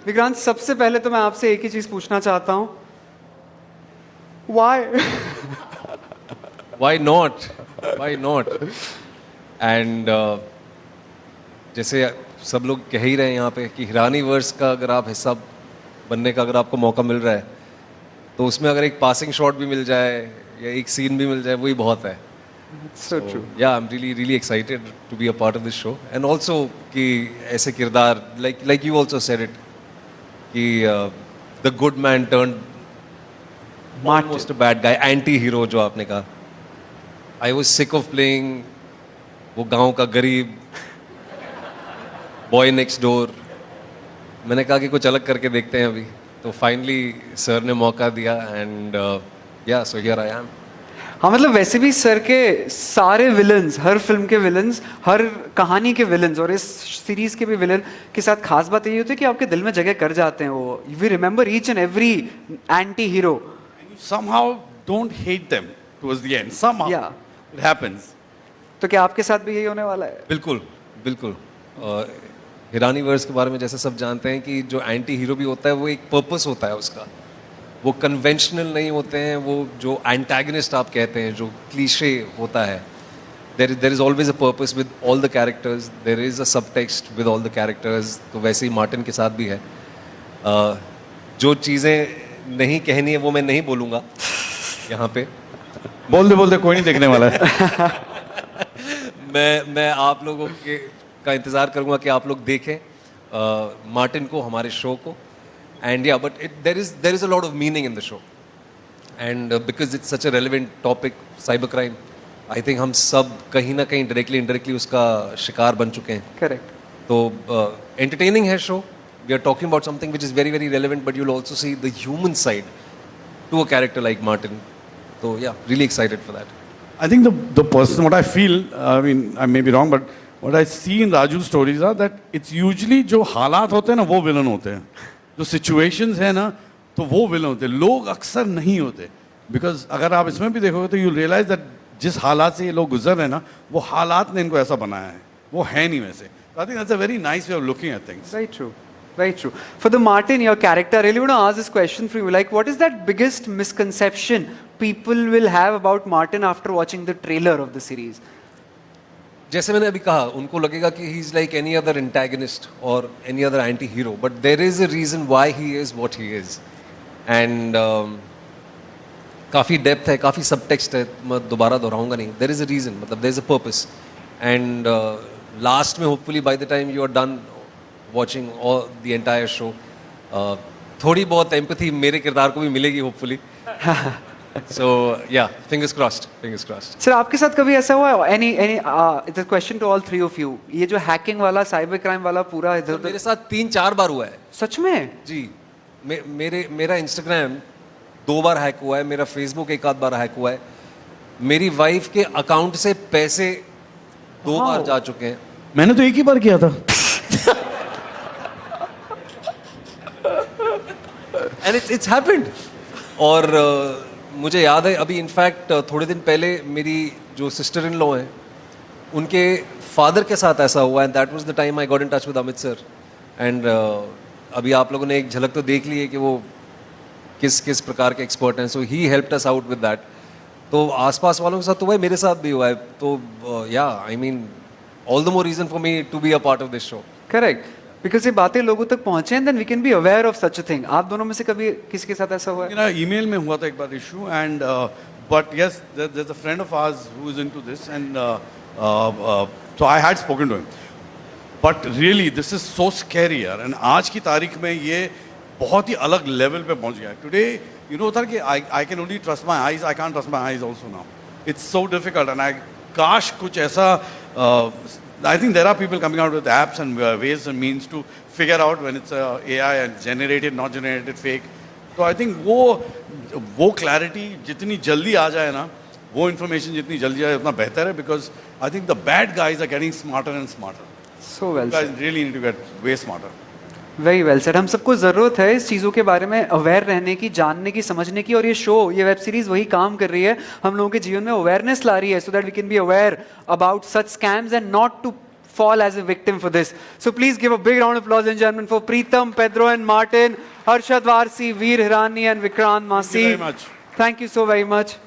विक्रांत, सबसे पहले तो मैं आपसे एक ही चीज पूछना चाहता हूँ, Why? Why not? Why not? And जैसे सब लोग कह ही रहे हैं यहाँ पे कि हिरानी वर्स का अगर आप हिस्सा बनने का अगर आपको मौका मिल रहा है तो उसमें अगर एक पासिंग शॉट भी मिल जाए या एक सीन भी मिल जाए वही बहुत है. So true. Yeah, I'm really excited to be a part of this show. And also कि ऐसे किरदार like you also said it कि the good man turned almost a bad guy, anti-hero जो आपने कहा. I was sick of playing वो गांव का गरीब boy next door. मैंने कहा कि कुछ अलग करके देखते हैं अभी. तो फाइनली सर ने मौका दिया and yeah, so here I am. हाँ, मतलब वैसे भी सर के सारे विलन्स, हर फिल्म के विलन्स, हर कहानी के विलन्स और इस सीरीज के भी विलन के साथ खास बात ये होती है कि आपके दिल में जगह कर जाते हैं वो. We remember each and every anti hero. Somehow don't hate them towards the end. Somehow it happens. तो क्या आपके साथ भी यही होने वाला है? बिल्कुल बिल्कुल. हिरानी वर्स के बारे में जैसे सब जानते हैं कि जो एंटी हीरो भी होता है वो एक पर्पस होता है उसका. वो कन्वेंशनल नहीं होते हैं. वो जो एंटागनिस्ट आप कहते हैं जो क्लीशे होता है, there is always a purpose with all the characters. There is a subtext with all the characters. तो वैसे ही मार्टिन के साथ भी है. जो चीज़ें नहीं कहनी है वो मैं नहीं बोलूँगा यहाँ पे. बोल दे कोई नहीं देखने वाला है. मैं आप लोगों का इंतज़ार करूँगा कि आप लोग देखें मार्टिन को, हमारे शो को. And yeah, but there is a lot of meaning in the show, and because it's such a relevant topic, cybercrime, I think हम सब कहीं ना कहीं directly indirectly उसका शिकार बन चुके हैं. Correct. तो entertaining है show. We are talking about something which is very relevant, but you'll also see the human side to a character like Martin. So yeah, really excited for that. I think the person, what I feel, I mean, I may be wrong, but what I see in Raju's stories are that it's usually जो हालात होते हैं ना वो villain होते हैं. जो situations है ना तो वो विलन होते हैं. लोग अक्सर नहीं होते. बिकॉज अगर आप इसमें भी देखोगे तो यू रियलाइज दैट जिस हालात से ये लोग गुजर रहे हैं ना वो हालात ने इनको ऐसा बनाया है, वो है नहीं वैसे. I think that's a very nice way of looking at things. Very true. Very true. For the Martin, your character, I really want to ask this question for you. Like, what is that biggest misconception people will have about Martin after watching the trailer of the series? जैसे मैंने अभी कहा, उनको लगेगा कि he is like any other antagonist और any other anti hero, but there is a reason why he is what he is. And काफ़ी depth है, काफ़ी सबटेक्स्ट है. मैं दोबारा दोहराऊंगा नहीं. देर इज़ अ रीज़न, मतलब there is a purpose. And last में hopefully by the time you are done watching all the entire show, थोड़ी बहुत एम्पैथी मेरे किरदार को भी मिलेगी hopefully. So yeah, fingers crossed. Sir, आपके साथ कभी ऐसा हुआ है? Any it's a question to all three of you. ये जो हैकिंग वाला, साइबर क्राइम वाला पूरा इधर मेरे साथ 3-4 बार हुआ है. सच में? जी. मेरा इंस्टाग्राम 2 बार हैक हुआ है. मेरा फेसबुक 1 आध बार हैक हुआ है. मेरी वाइफ के अकाउंट से पैसे 2 बार जा चुके हैं. मैंने तो एक ही बार किया था. And it's happened. और मुझे याद है अभी इनफैक्ट थोड़े दिन पहले मेरी जो सिस्टर इन लॉ हैं उनके फादर के साथ ऐसा हुआ. And that was the time I got in touch with Amit sir. And अभी आप लोगों ने एक झलक तो देख ली है कि वो किस प्रकार के एक्सपर्ट हैं. So he helped us out with that. तो आसपास वालों के साथ तो हुआ है, मेरे साथ भी हुआ है. तो या I mean all the more reason for me to be a part of this show. Correct. Because ये बातें लोगों तक पहुंचे and then we can be aware of such a thing. आप दोनों में से कभी किसी के साथ ऐसा हुआ है? मेरा ईमेल में हुआ था एक बार issue. And but yes, there is a friend of ours who is into this. And so I had spoken to him. But really this is so scary यार. एंड आज की तारीख में ये बहुत ही अलग लेवल पे पहुंच गया है. टुडे यू नो होता है कि I can only trust my eyes. I can't trust my eyes also now. It's so difficult. And I काश कुछ ऐसा I think there are people coming out with apps and ways and means to figure out when it's AI and generated, not generated, fake. So I think वो clarity जितनी जल्दी आ जाए ना, वो information जितनी जल्दी आए उतना बेहतर है. Because I think the bad guys are getting smarter and smarter. So well You guys said. really need to get way smarter. Very well sir. हम सबको ज़रूरत है इस चीज़ों के बारे में अवेयर रहने की, जानने की, समझने की. और ये शो, ये वेब सीरीज़ वही काम कर रही है, हम लोगों के जीवन में अवेयरनेस ला रही है, so that we can be aware about such scams and not to fall as a victim for this. So please give a big round of applause, ladies and gentlemen, for Preetham, Pedro and Martin, Harshad Varsi, Veer Hirani and Vikrant Masi. Thank you very much. Thank you so very much.